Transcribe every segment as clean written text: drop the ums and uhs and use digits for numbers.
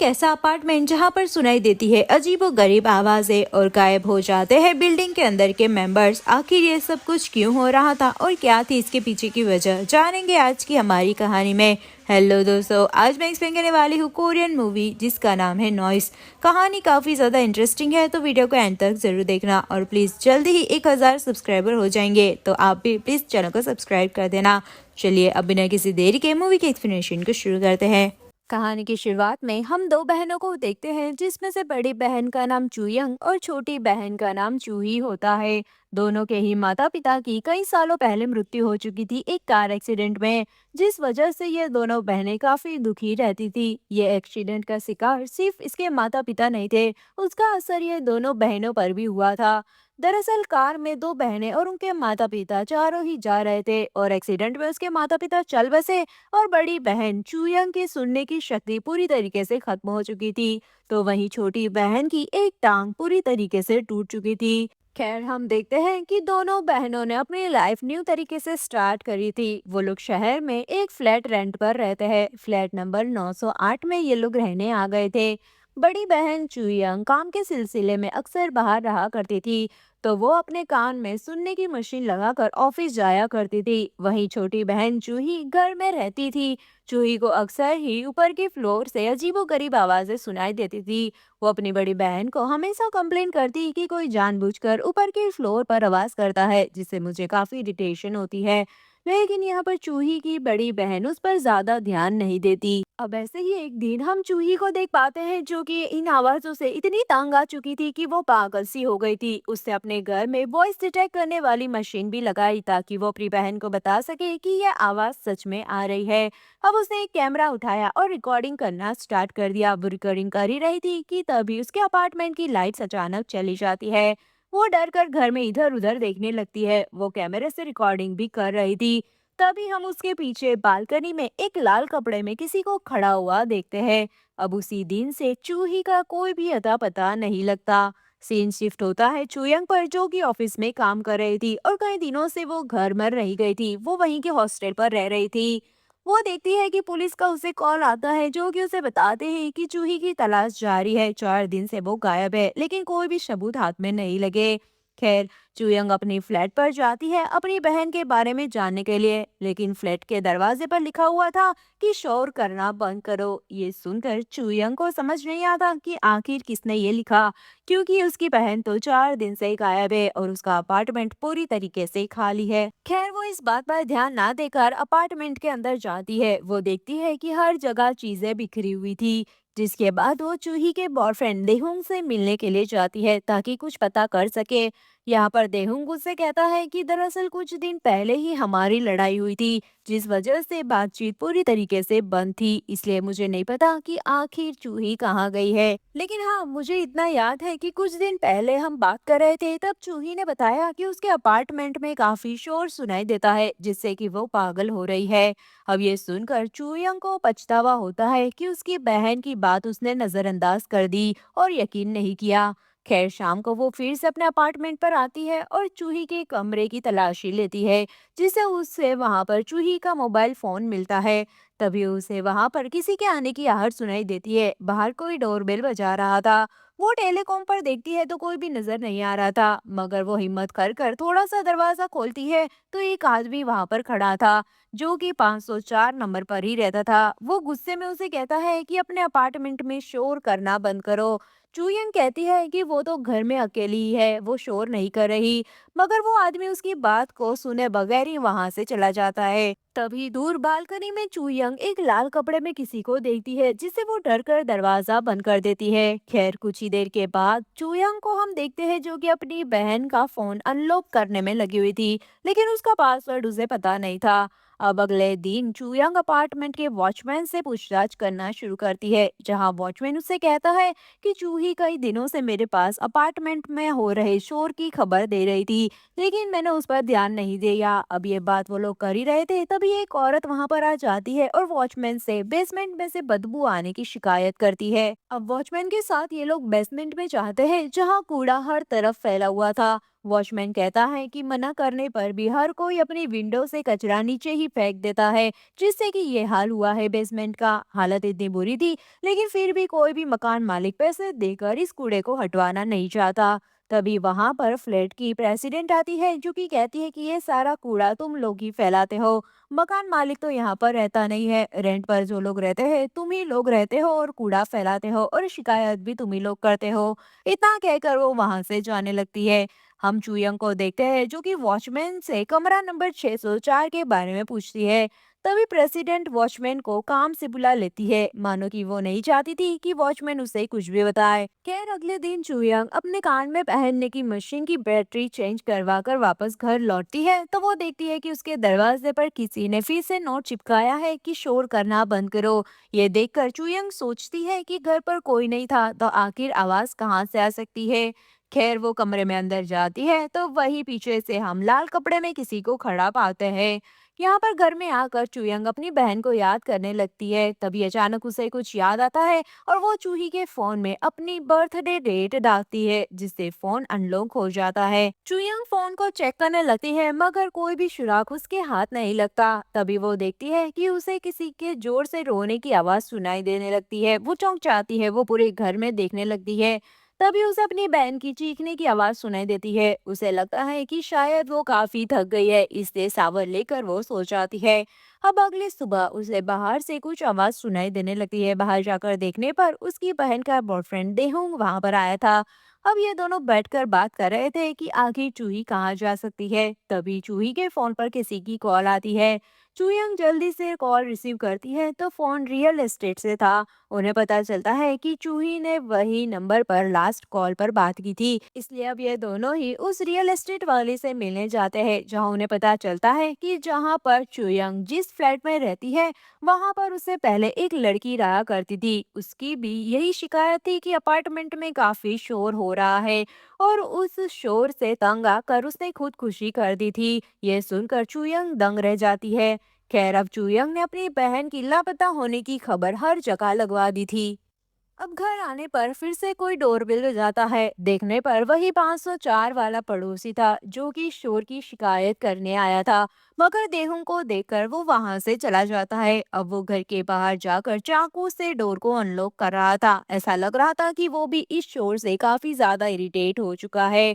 एक ऐसा अपार्टमेंट जहां पर सुनाई देती है अजीबोगरीब आवाजें और गायब हो जाते हैं बिल्डिंग के अंदर के मेंबर्स। आखिर ये सब कुछ क्यों हो रहा था और क्या थी इसके पीछे की वजह, जानेंगे आज की हमारी कहानी में। हेलो दोस्तों, आज मैं एक्सप्लेन करने वाली हूँ कोरियन मूवी जिसका नाम है नॉइस। कहानी काफी ज्यादा इंटरेस्टिंग है तो वीडियो को एंड तक जरूर देखना और प्लीज जल्दी ही 1000 सब्सक्राइबर हो जाएंगे तो आप भी प्लीज चैनल को सब्सक्राइब कर देना। चलिए अब बिना किसी देरी के मूवी के एक्सप्लेनेशन को शुरू करते हैं। कहानी की शुरुआत में हम दो बहनों को देखते हैं जिसमें से बड़ी बहन का नाम चूयंग और छोटी बहन का नाम चूही होता है। दोनों के ही माता पिता की कई सालों पहले मृत्यु हो चुकी थी एक कार एक्सीडेंट में, जिस वजह से ये दोनों बहनें काफी दुखी रहती थी। ये एक्सीडेंट का शिकार सिर्फ इसके माता पिता नहीं थे, उसका असर ये दोनों बहनों पर भी हुआ था। दरअसल कार में दो बहनें और उनके माता पिता चारों ही जा रहे थे और एक्सीडेंट में उसके माता पिता चल बसे और बड़ी बहन चूयंग की सुनने की शक्ति पूरी तरीके से खत्म हो चुकी थी, तो वहीं छोटी बहन की एक टांग पूरी तरीके से टूट चुकी थी। खैर, हम देखते हैं कि दोनों बहनों ने अपनी लाइफ न्यू तरीके से स्टार्ट करी थी। वो लोग शहर में एक फ्लैट रेंट पर रहते हैं। फ्लैट नंबर 908 में ये लोग रहने आ गए थे। बड़ी बहन चुयंग काम के सिलसिले में अक्सर बाहर रहा करती थी, तो वो अपने कान में सुनने की मशीन लगाकर ऑफिस जाया करती थी। वहीं छोटी बहन चूही घर में रहती थी। चूही को अक्सर ही ऊपर की फ्लोर से अजीबोगरीब आवाजें सुनाई देती थी। वो अपनी बड़ी बहन को हमेशा कंप्लेन करती कि कोई जानबूझकर ऊपर की फ्लोर पर आवाज करता है, जिससे मुझे काफी इरिटेशन होती है। लेकिन यहाँ पर चूही की बड़ी बहन उस पर ज्यादा ध्यान नहीं देती। अब ऐसे ही एक दिन हम चूही को देख पाते हैं जो कि इन आवाजों से इतनी तंग आ चुकी थी कि वो पागल सी हो गई थी। उसने अपने घर में वॉइस डिटेक्ट करने वाली मशीन भी लगाई ताकि वो अपनी बहन को बता सके कि यह आवाज सच में आ रही है। अब उसने एक कैमरा उठाया और रिकॉर्डिंग करना स्टार्ट कर दिया। वो रिकॉर्डिंग कर ही रही थी कि तभी उसके अपार्टमेंट की लाइट्स अचानक चली जाती है। वो डर कर घर में इधर उधर देखने लगती है। वो कैमरे से रिकॉर्डिंग भी कर रही थी। तभी हम उसके पीछे बालकनी में एक लाल कपड़े में किसी को खड़ा हुआ देखते हैं। अब उसी दिन से चूही का कोई भी अता पता नहीं लगता। सीन शिफ्ट होता है चूयंग पर जो कि ऑफिस में काम कर रही थी और कई दिनों से वो घर मर रही गई थी। वो वहीं के हॉस्टल पर रह रही थी। वो देखती है कि पुलिस का उसे कॉल आता है जो कि उसे बताते हैं कि चूही की तलाश जारी है। 4 दिन से वो गायब है लेकिन कोई भी सबूत हाथ में नहीं लगे। खैर, चूयंग अपनी फ्लैट पर जाती है अपनी बहन के बारे में जानने के लिए, लेकिन फ्लैट के दरवाजे पर लिखा हुआ था कि शोर करना बंद करो। ये सुनकर चूयंग को समझ नहीं आता कि आखिर किसने ये लिखा, क्योंकि उसकी बहन तो 4 दिन से गायब है और उसका अपार्टमेंट पूरी तरीके से खाली है। खैर, वो इस बात पर ध्यान ना देकर अपार्टमेंट के अंदर जाती है। वो देखती है कि हर जगह चीजें बिखरी हुई थी। जिसके बाद वो चूही के बॉयफ्रेंड देहुंग से मिलने के लिए जाती है ताकि कुछ पता कर सके। यहाँ पर देहुंग उससे कहता है कि दरअसल कुछ दिन पहले ही हमारी लड़ाई हुई थी, जिस वजह से बातचीत पूरी तरीके से बंद थी। इसलिए मुझे नहीं पता कि आखिर चूही कहाँ गई है। लेकिन हाँ, मुझे इतना याद है कि कुछ दिन पहले हम बात कर रहे थे तब चूही ने बताया कि उसके अपार्टमेंट में काफी शोर सुनाई देता है, जिससे कि वो पागल हो रही है। अब ये सुनकर चूयंग को पछतावा होता है कि उसकी बहन की बात उसने नजरअंदाज कर दी और यकीन नहीं किया। खैर, शाम को वो फिर से अपने अपार्टमेंट पर आती है और चूही के कमरे की तलाशी लेती है, जिससे उसे वहां पर चूही का मोबाइल फोन मिलता है। तभी उसे वहां पर किसी के आने की आहट सुनाई देती है। बाहर कोई डोरबेल बजा रहा था। वो टेलीकॉम पर देखती है तो कोई भी नजर नहीं आ रहा था, मगर वो हिम्मत कर थोड़ा सा दरवाजा खोलती है तो एक आदमी वहां पर खड़ा था जो कि 504 नंबर पर ही रहता था। वो गुस्से में उसे कहता है कि अपने अपार्टमेंट में शोर करना बंद करो। चूयन कहती है कि वो तो घर में अकेली ही है, वो शोर नहीं कर रही, मगर वो आदमी उसकी बात को सुने बगैर ही वहां से चला जाता है। तभी दूर बालकनी में चूयंग एक लाल कपड़े में किसी को देखती है, जिससे वो डर कर दरवाजा बंद कर देती है। खैर, कुछ ही देर के बाद चूयंग को हम देखते हैं जो कि अपनी बहन का फोन अनलॉक करने में लगी हुई थी, लेकिन उसका पासवर्ड उसे पता नहीं था। अब अगले दिन चूयंग अपार्टमेंट के वॉचमैन से पूछताछ करना शुरू करती है, जहां वॉचमैन उससे कहता है कि चूही कई दिनों से मेरे पास अपार्टमेंट में हो रहे शोर की खबर दे रही थी, लेकिन मैंने उस पर ध्यान नहीं दिया। अब ये बात वो लोग कर ही रहे थे तभी एक औरत वहां पर आ जाती है और वॉचमैन से बेसमेंट में से बदबू आने की शिकायत करती है। अब वॉचमैन के साथ ये लोग बेसमेंट में जाते हैं जहाँ कूड़ा हर तरफ फैला हुआ था। वॉचमैन कहता है कि मना करने पर भी हर कोई अपनी विंडो से कचरा नीचे ही फेंक देता है, जिससे कि ये हाल हुआ है। बेसमेंट का हालत इतनी बुरी थी, लेकिन फिर भी कोई भी मकान मालिक पैसे देकर इस कूड़े को हटवाना नहीं चाहता। तभी वहां पर फ्लैट की प्रेसिडेंट आती है, जो कि कहती है कि ये सारा कूड़ा तुम लोग ही फैलाते हो। मकान मालिक तो यहाँ पर रहता नहीं है, रेंट पर जो लोग रहते हैं तुम ही लोग रहते हो और कूड़ा फैलाते हो और शिकायत भी तुम ही लोग करते हो। इतना कहकर वो वहां से जाने लगती है। हम चूयंग को देखते हैं, जो कि वॉचमैन से कमरा नंबर 604 के बारे में पूछती है। तभी प्रेसिडेंट वॉचमैन को काम से बुला लेती है, मानो कि वो नहीं चाहती थी कि वॉचमैन उसे कुछ भी बताए। खैर अगले दिन चूयंग अपने कान में पहनने की मशीन की बैटरी चेंज करवा कर वापस घर लौटती है, तो वो देखती है कि उसके दरवाजे पर किसी ने फिर से नोट चिपकाया है कि शोर करना बंद करो। ये देखकर चूयंग सोचती है कि घर पर कोई नहीं था, तो आखिर आवाज कहाँ से आ सकती है। खैर वो कमरे में अंदर जाती है, तो वही पीछे से हम लाल कपड़े में किसी को खड़ा पाते हैं। यहाँ पर घर में आकर चुयंग अपनी बहन को याद करने लगती है। तभी अचानक उसे कुछ याद आता है और वो चूही के फोन में अपनी बर्थडे डेट डालती है, जिससे फोन अनलॉक हो जाता है। चुयंग फोन को चेक करने लगती है, मगर कोई भी सुराग उसके हाथ नहीं लगता। तभी वो देखती है कि उसे किसी के जोर से रोने की आवाज सुनाई देने लगती है। वो चौंक जाती है, वो पूरे घर में देखने लगती है। तभी उसे अपनी बहन की चीखने की आवाज सुनाई देती है। उसे लगता है कि शायद वो काफी थक गई है, इसलिए सावर लेकर वो सो जाती है। अब अगली सुबह उसे बाहर से कुछ आवाज सुनाई देने लगती है। बाहर जाकर देखने पर उसकी बहन का बॉयफ्रेंड देहुंग वहां पर आया था। अब ये दोनों बैठकर बात कर रहे थे कि आखिर चूही कहाँ जा सकती है। तभी चूही के फोन पर किसी की कॉल आती है। चूयंग जल्दी से कॉल रिसीव करती है, तो फोन रियल एस्टेट से था। उन्हें पता चलता है कि चूही ने वही नंबर पर लास्ट कॉल पर बात की थी, इसलिए अब ये दोनों ही उस रियल एस्टेट वाले से मिलने जाते हैं, जहां उन्हें पता चलता है कि जहां पर चूयंग जिस फ्लैट में रहती है, वहां पर उससे पहले एक लड़की रहा करती थी। उसकी भी यही शिकायत थी कि अपार्टमेंट में काफी शोर हो रहा है और उस शोर से तंग आकर उसने खुदकुशी कर दी थी। ये सुनकर चूयंग दंग रह जाती है। खैर अब चूयंग ने अपनी बहन की लापता होने की खबर हर जगह लगवा दी थी। अब घर आने पर फिर से कोई डोरबेल बजाता है। देखने पर वही 504 वाला पड़ोसी था, जो कि शोर की शिकायत करने आया था। मगर देहुं को देखकर वो वहां से चला जाता है। अब वो घर के बाहर जाकर चाकू से डोर को अनलॉक कर रहा था। ऐसा लग रहा था कि वो भी इस शोर से काफी ज्यादा इरिटेट हो चुका है।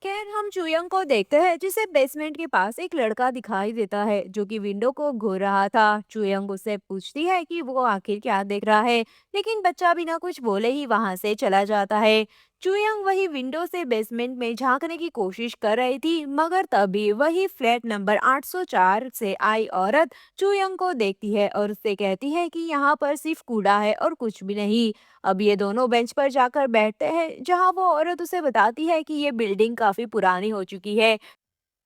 खैर हम चुयंग को देखते हैं, जिसे बेसमेंट के पास एक लड़का दिखाई देता है, जो कि विंडो को घूर रहा था। चुयंग उससे पूछती है कि वो आखिर क्या देख रहा है, लेकिन बच्चा बिना कुछ बोले ही वहां से चला जाता है। चुयंग वही विंडो से बेसमेंट में झांकने की कोशिश कर रही थी, मगर तभी वही फ्लैट नंबर 804 से आई औरत चुयंग को देखती है और उससे कहती है कि यहाँ पर सिर्फ कूड़ा है और कुछ भी नहीं। अब ये दोनों बेंच पर जाकर बैठते हैं, जहां वो औरत उसे बताती है कि ये बिल्डिंग काफी पुरानी हो चुकी है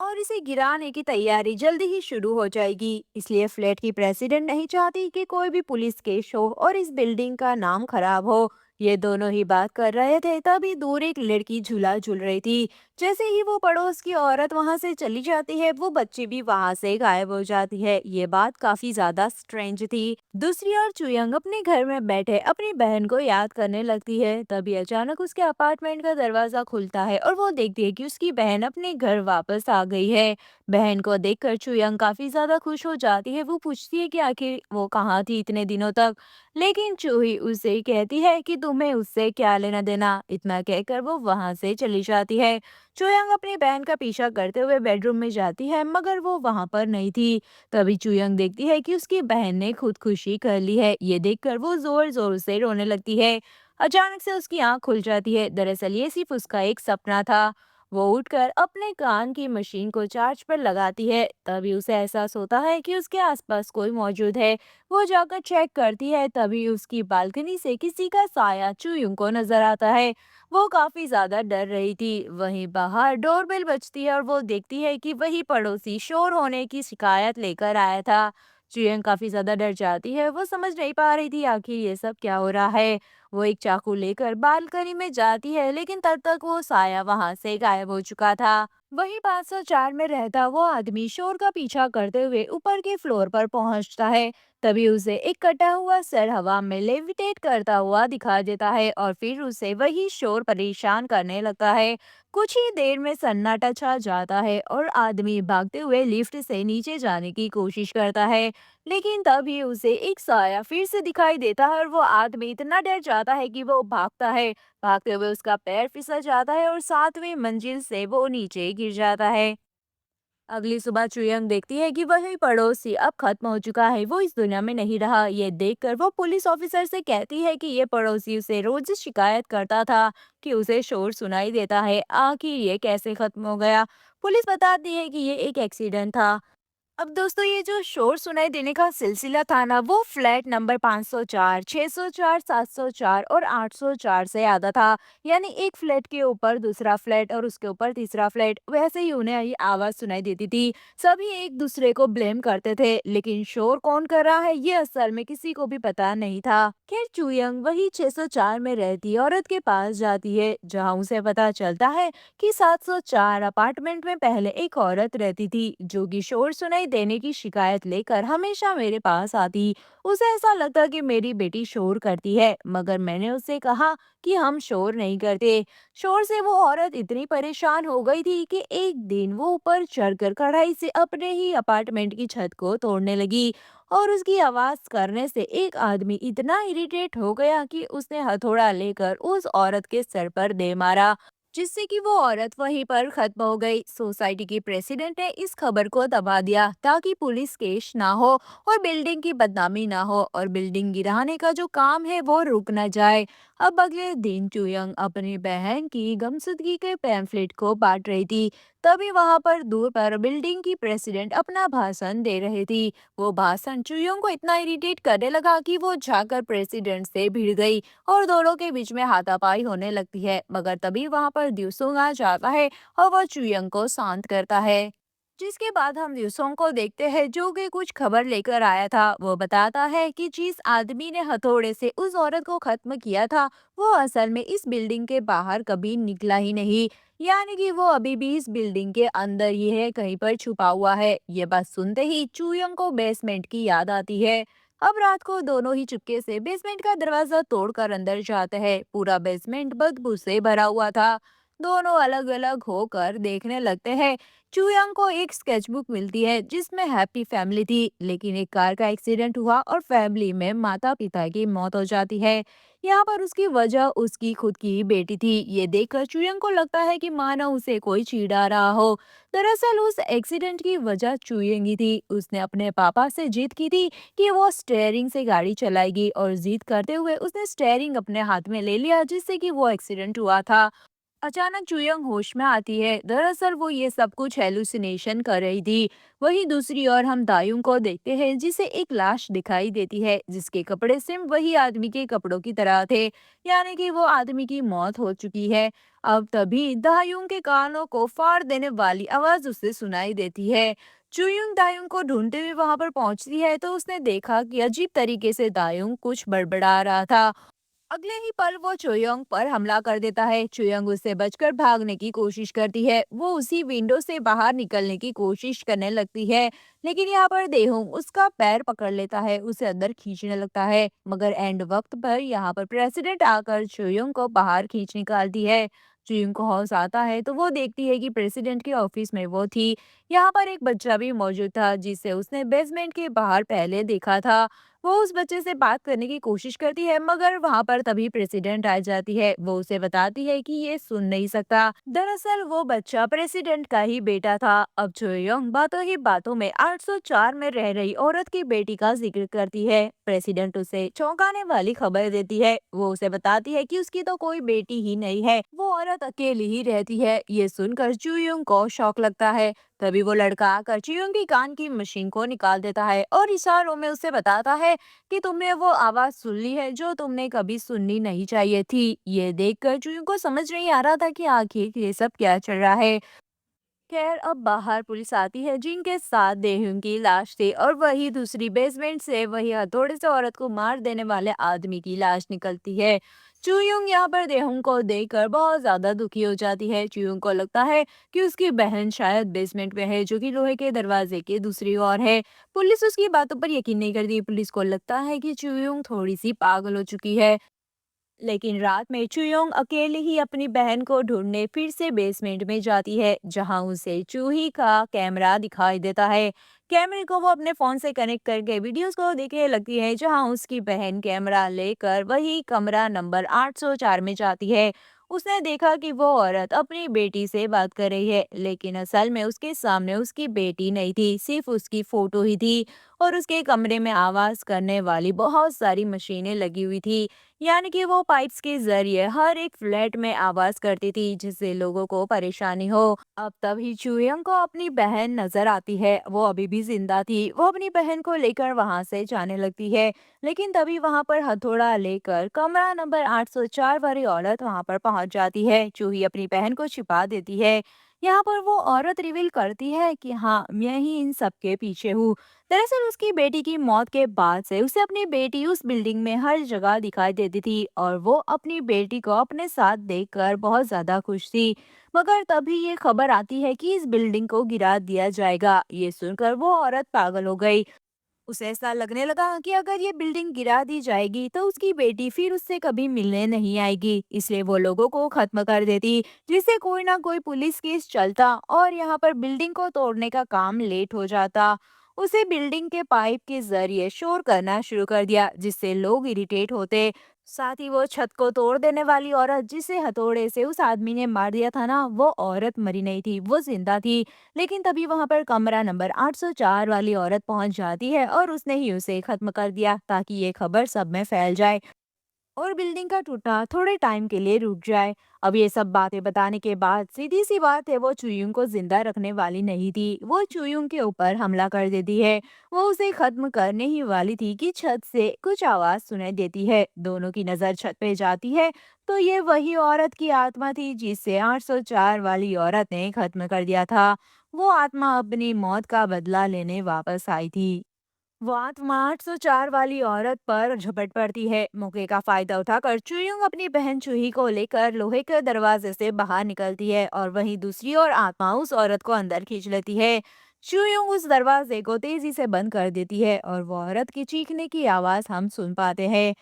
और इसे गिराने की तैयारी जल्दी ही शुरू हो जाएगी। इसलिए फ्लैट की प्रेसिडेंट नहीं चाहती कि कोई भी पुलिस केस हो और इस बिल्डिंग का नाम खराब हो। ये दोनों ही बात कर रहे थे, तभी दूर एक लड़की झूला झूल रही थी। जैसे ही वो पड़ोस की औरत वहां से चली जाती है, वो बच्ची भी वहां से गायब हो जाती है। ये बात काफी ज्यादा स्ट्रेंज थी। दूसरी ओर चुयंग अपने घर में बैठे अपनी बहन को याद करने लगती है। तभी अचानक उसके अपार्टमेंट का दरवाजा खुलता है और वो देखती है कि उसकी बहन अपने घर वापस आ गई है। बहन को देखकर चुयंग काफी ज्यादा खुश हो जाती है। वो पूछती है कि आखिर वो कहाँ थी इतने दिनों तक, लेकिन चूही उसे कहती है कि तुम्हें उससे क्या लेना देना। इतना कहकर वो वहां से चली जाती है। चुयंग अपनी बहन का पीछा करते हुए बेडरूम में जाती है, मगर वो वहां पर नहीं थी। तभी चुयंग देखती है कि उसकी बहन ने खुदकुशी कर ली है। ये देखकर वो जोर जोर से रोने लगती है। अचानक से उसकी आंख खुल जाती है। दरअसल ये सिर्फ उसका एक सपना था। वो उठकर अपने कान की मशीन को चार्ज पर लगाती है। तभी उसे एहसास होता है कि उसके आसपास कोई मौजूद है। वो जाकर चेक करती है, तभी उसकी बालकनी से किसी का साया चुयुंग को नजर आता है। वो काफी ज्यादा डर रही थी। वहीं बाहर डोरबेल बजती है और वो देखती है कि वही पड़ोसी शोर होने की शिकायत लेकर आया था। चुयंग काफी ज्यादा डर जाती है। वो समझ नहीं पा रही थी आखिर ये सब क्या हो रहा है। वो एक चाकू लेकर बालकनी में जाती है, लेकिन तब तक वो साया वहां से गायब हो चुका था। वही 504 में रहता वो आदमी शोर का पीछा करते हुए ऊपर के फ्लोर पर पहुंचता है। तभी उसे एक कटा हुआ सर हवा में लेविटेट करता हुआ दिखा देता है और फिर उसे वही शोर परेशान करने लगता है। कुछ ही देर में सन्नाटा छा जाता है और आदमी भागते हुए लिफ्ट से नीचे जाने की कोशिश करता है, लेकिन तभी उसे एक साया फिर से दिखाई देता है और वो आदमी इतना डर जाता है कि वो भागता है। भागते हुए उसका पैर फिसल जाता है और 7वीं मंजिल से वो नीचे गिर जाता है। अगली सुबह चुयंग देखती है कि वही पड़ोसी अब खत्म हो चुका है, वो इस दुनिया में नहीं रहा। ये देखकर वो पुलिस ऑफिसर से कहती है कि ये पड़ोसी उसे रोज शिकायत करता था कि उसे शोर सुनाई देता है, आखिर ये कैसे खत्म हो गया। पुलिस बताती है कि ये एक एक्सीडेंट था। अब दोस्तों, ये जो शोर सुनाई देने का सिलसिला था ना, वो फ्लैट नंबर 504, 604, 704 और 804 से आता था। यानी एक फ्लैट के ऊपर दूसरा फ्लैट और उसके ऊपर तीसरा फ्लैट, वैसे ही उन्हें ये आवाज सुनाई देती थी। सभी एक दूसरे को ब्लेम करते थे, लेकिन शोर कौन कर रहा है ये असल में किसी को भी पता नहीं था। खैर, चुयंग वही 604 में रहती औरत के पास जाती है, जहाँ उसे पता चलता है कि 704 अपार्टमेंट में पहले एक औरत रहती थी, जो कि शोर सुनाई देने की शिकायत लेकर हमेशा मेरे पास आती। उसे ऐसा लगता कि मेरी बेटी शोर करती है, मगर मैंने उससे कहा कि हम शोर नहीं करते। शोर से वो औरत इतनी परेशान हो गई थी कि एक दिन वो ऊपर चढ़कर कढ़ाई से अपने ही अपार्टमेंट की छत को तोड़ने लगी, और उसकी आवाज करने से एक आदमी इतना इरिटेट हो गया कि उसने हथौड़ा लेकर उस औरत के सर पर दे मारा, जिससे कि वो औरत वहीं पर खत्म हो गई। सोसाइटी की प्रेसिडेंट ने इस खबर को दबा दिया ताकि पुलिस केस ना हो और बिल्डिंग की बदनामी ना हो और बिल्डिंग गिराने का जो काम है वो रुक ना जाए। अब अगले दिन चुयंग अपनी बहन की गमशुदगी के पैम्फलेट को बांट रही थी। तभी वहां पर दूर पर बिल्डिंग की प्रेसिडेंट अपना भाषण दे रही थी। वो भाषण चुयंग को इतना इरिटेट करने लगा कि वो जाकर प्रेसिडेंट से भिड़ गई और दोनों के बीच में हाथापाई होने लगती है। मगर तभी वहां पर द्यूसुंग आ जाता है और वह चुयंग को शांत करता है। जिसके बाद हम द्यूसोंग को देखते हैं, जो कि कुछ खबर लेकर आया था। वो बताता है कि जिस आदमी ने हथौड़े से उस औरत को खत्म किया था, वो असल में इस बिल्डिंग के बाहर कभी निकला ही नहीं। यानी कि वो अभी भी इस बिल्डिंग के अंदर ही है, कहीं पर छुपा हुआ है। ये बात सुनते ही चूयंग को बेसमेंट की याद आती है। अब रात को दोनों ही चुपके से बेसमेंट का दरवाजा तोड़कर अंदर जाते हैं। पूरा बेसमेंट बदबू से भरा हुआ था। दोनों अलग अलग होकर देखने लगते हैं। चूयांग को एक स्केचबुक मिलती है जिसमें हैप्पी फैमिली थी, लेकिन एक कार का एक्सीडेंट हुआ और फैमिली में माता पिता की मौत हो जाती है। यहाँ पर उसकी वजह उसकी खुद की ही बेटी थी। ये देखकर चूयांग को लगता है कि मानो उसे कोई चिढ़ा रहा हो। दरअसल उस एक्सीडेंट की वजह चूयांग ही थी। उसने अपने पापा से जिद की थी कि वो स्टेयरिंग से गाड़ी चलाएगी, और जिद करते हुए उसने स्टेयरिंग अपने हाथ में ले लिया, जिससे कि वो एक्सीडेंट हुआ था। अचानक चुयंग होश में आती है। दरअसल वो ये सब कुछ हेलुसिनेशन कर रही थी। वहीं दूसरी ओर हम दायूं को देखते हैं, जिसे एक लाश दिखाई देती है, जिसके कपड़े सेम वही आदमी के कपड़ों की तरह थे। यानी कि वो आदमी की मौत हो चुकी है। अब तभी दायूं के कानों को फाड़ देने वाली आवाज उसे सुनाई देती है। चुयुंग दायुंग को ढूंढते हुए वहां पर पहुंचती है, तो उसने देखा कि अजीब तरीके से दायुंग कुछ बड़बड़ा रहा था। अगले ही पल वो चुयोंग पर हमला कर देता है। चुयोंग उससे बचकर भागने की कोशिश करती है। वो उसी विंडो से बाहर निकलने की कोशिश करने लगती है, लेकिन यहाँ पर देहोंग उसका पैर पकड़ लेता है, उसे अंदर खींचने लगता है। मगर एंड वक्त पर यहाँ पर प्रेसिडेंट आकर चुयोंग को बाहर खींच निकालती है। चुयोंग को होश आता है तो वो देखती है कि प्रेसिडेंट के ऑफिस में वो थी। यहाँ पर एक बच्चा भी मौजूद था, जिसे उसने बेसमेंट के बाहर पहले देखा था। वो उस बच्चे से बात करने की कोशिश करती है, मगर वहां पर तभी प्रेसिडेंट आ जाती है। वो उसे बताती है कि ये सुन नहीं सकता। दरअसल वो बच्चा प्रेसिडेंट का ही बेटा था। अब चोयोंग बातों ही बातों में 804 में रह रही औरत की बेटी का जिक्र करती है। प्रेसिडेंट उसे चौंकाने वाली खबर देती है। वो उसे बताती है कि उसकी तो कोई बेटी ही नहीं है, वो औरत अकेली ही रहती है। ये सुनकर चुयोंग को शौक लगता है। तभी वो लड़का आकर चियोंग की कान की मशीन को निकाल देता है और इशारों में उसे बताता है कि तुमने वो आवाज सुन ली है जो तुमने कभी सुननी नहीं चाहिए थी। ये देखकर चियोंग को समझ नहीं आ रहा था कि आखिर ये सब क्या चल रहा है। खैर अब बाहर पुलिस आती है जिनके साथ देहुन की लाश थी और वही दूसरी बेसमेंट से वही हथौड़े से औरत को मार देने वाले आदमी की लाश निकलती है। चुयुंग यहाँ पर देहुन को देखकर बहुत ज्यादा दुखी हो जाती है। चुयुंग को लगता है कि उसकी बहन शायद बेसमेंट में है जो कि लोहे के दरवाजे के दूसरी ओर है। पुलिस उसकी बातों पर यकीन नहीं करती। पुलिस को लगता है कि चुयुंग थोड़ी सी पागल हो चुकी है। लेकिन रात में चुयोंग अकेले ही अपनी बहन को ढूंढने फिर से बेसमेंट में जाती है जहां उसे चूही का कैमरा दिखाई देता है। कैमरे को वो अपने फोन से कनेक्ट करके वीडियोस को देखने लगती है जहां उसकी बहन कैमरा लेकर वही कमरा नंबर 804 में जाती है। उसने देखा कि वो औरत अपनी बेटी से बात कर रही है लेकिन असल में उसके सामने उसकी बेटी नहीं थी, सिर्फ उसकी फोटो ही थी। और उसके कमरे में आवाज करने वाली बहुत सारी मशीनें लगी हुई थी, यानी कि वो पाइप्स के जरिए हर एक फ्लैट में आवाज करती थी जिससे लोगों को परेशानी हो। अब तभी चुयंग को अपनी बहन नजर आती है। वो अभी भी जिंदा थी। वो अपनी बहन को लेकर वहां से जाने लगती है। लेकिन तभी वहां पर हथौड़ा लेकर कमरा नंबर 804 वाली औरत वहां पर पहुंच जाती है। चूही अपनी बहन को छिपा देती है। यहाँ पर वो औरत रिवील करती है कि हाँ, मैं ही इन सब के पीछे हूँ। दरअसल उसकी बेटी की मौत के बाद से उसे अपनी बेटी उस बिल्डिंग में हर जगह दिखाई देती थी और वो अपनी बेटी को अपने साथ देखकर बहुत ज्यादा खुश थी। मगर तभी ये खबर आती है कि इस बिल्डिंग को गिरा दिया जाएगा। ये सुनकर वो औरत पागल हो गई। उसे ऐसा लगने लगा कि अगर ये बिल्डिंग गिरा दी जाएगी तो उसकी बेटी फिर उससे कभी मिलने नहीं आएगी। इसलिए वो लोगों को खत्म कर देती, जिससे कोई ना कोई पुलिस केस चलता और यहाँ पर बिल्डिंग को तोड़ने का काम लेट हो जाता। उसे बिल्डिंग के पाइप के जरिए शोर करना शुरू कर दिया जिससे लोग इरिटेट होते। साथ ही वो छत को तोड़ देने वाली औरत जिसे हथौड़े से उस आदमी ने मार दिया था ना, वो औरत मरी नहीं थी, वो जिंदा थी। लेकिन तभी वहां पर कमरा नंबर 804 वाली औरत पहुंच जाती है और उसने ही उसे खत्म कर दिया ताकि ये खबर सब में फैल जाए और बिल्डिंग का टूटा थोड़े टाइम के लिए रुक जाए। अब ये सब बातें बताने के बाद सीधी सी बात है, वो चुयुंग को जिंदा रखने वाली नहीं थी। वो चुयुंग के ऊपर हमला कर देती है। वो उसे खत्म करने ही वाली थी कि छत से कुछ आवाज सुनाई देती है। दोनों की नजर छत पे जाती है तो ये वही औरत की आत्मा थी जिसे 804 वाली औरत ने खत्म कर दिया था। वो आत्मा अपनी मौत का बदला लेने वापस आई थी। वो आत्मा 804 वाली औरत पर झपट पड़ती है। मौके का फायदा उठाकर चुयुंग अपनी बहन चूही को लेकर लोहे के दरवाजे से बाहर निकलती है और वहीं दूसरी ओर आत्मा उस औरत को अंदर खींच लेती है। चुयुंग उस दरवाजे को तेजी से बंद कर देती है और वो औरत की चीखने की आवाज हम सुन पाते हैं।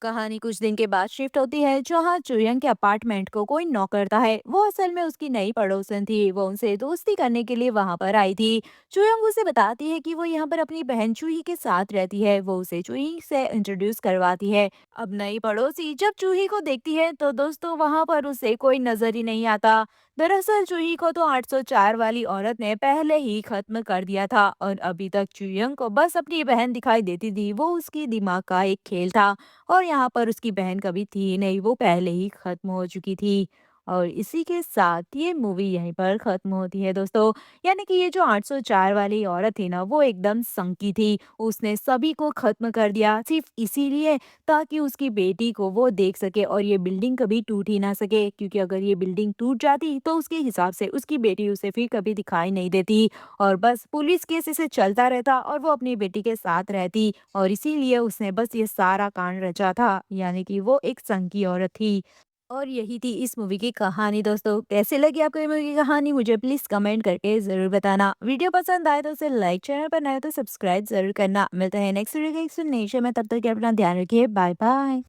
कहानी कुछ दिन के बाद शिफ्ट होती है जहाँ चुयंग के अपार्टमेंट को कोई नॉक करता है। वो असल में उसकी नई पड़ोसन थी। वो उनसे दोस्ती करने के लिए वहां पर आई थी। चुयंग उसे बताती है कि वो यहाँ पर अपनी बहन चूही के साथ रहती है। वो उसे चूही से इंट्रोड्यूस करवाती है। अब नई पड़ोसी जब चूही को देखती है तो दोस्तों वहां पर उसे कोई नजर ही नहीं आता। दरअसल चूही को तो 804 वाली औरत ने पहले ही खत्म कर दिया था और अभी तक चुयंग को बस अपनी बहन दिखाई देती थी। वो उसकी दिमाग का एक खेल था और यहाँ पर उसकी बहन कभी थी ही नहीं, वो पहले ही खत्म हो चुकी थी। और इसी के साथ ये मूवी यहीं पर खत्म होती है दोस्तों। यानी कि ये जो 804 वाली औरत थी ना, वो एकदम संकी थी। उसने सभी को खत्म कर दिया सिर्फ इसीलिए ताकि उसकी बेटी को वो देख सके और ये बिल्डिंग कभी टूट ही ना सके, क्योंकि अगर ये बिल्डिंग टूट जाती तो उसके हिसाब से उसकी बेटी उसे फिर कभी दिखाई नहीं देती और बस पुलिस केस इसे चलता रहता और वो अपनी बेटी के साथ रहती और इसीलिए उसने बस ये सारा कांड रचा था। यानी कि वो एक संग की औरत थी। और यही थी इस मूवी की कहानी दोस्तों। कैसे लगी आपको ये मूवी की कहानी, मुझे प्लीज कमेंट करके जरूर बताना। वीडियो पसंद आए तो उसे लाइक, चैनल पर नए हो तो सब्सक्राइब जरूर करना। मिलते हैं नेक्स्ट वीडियो के एक सुनने में, तब तक के अपना ध्यान रखिए। Bye bye.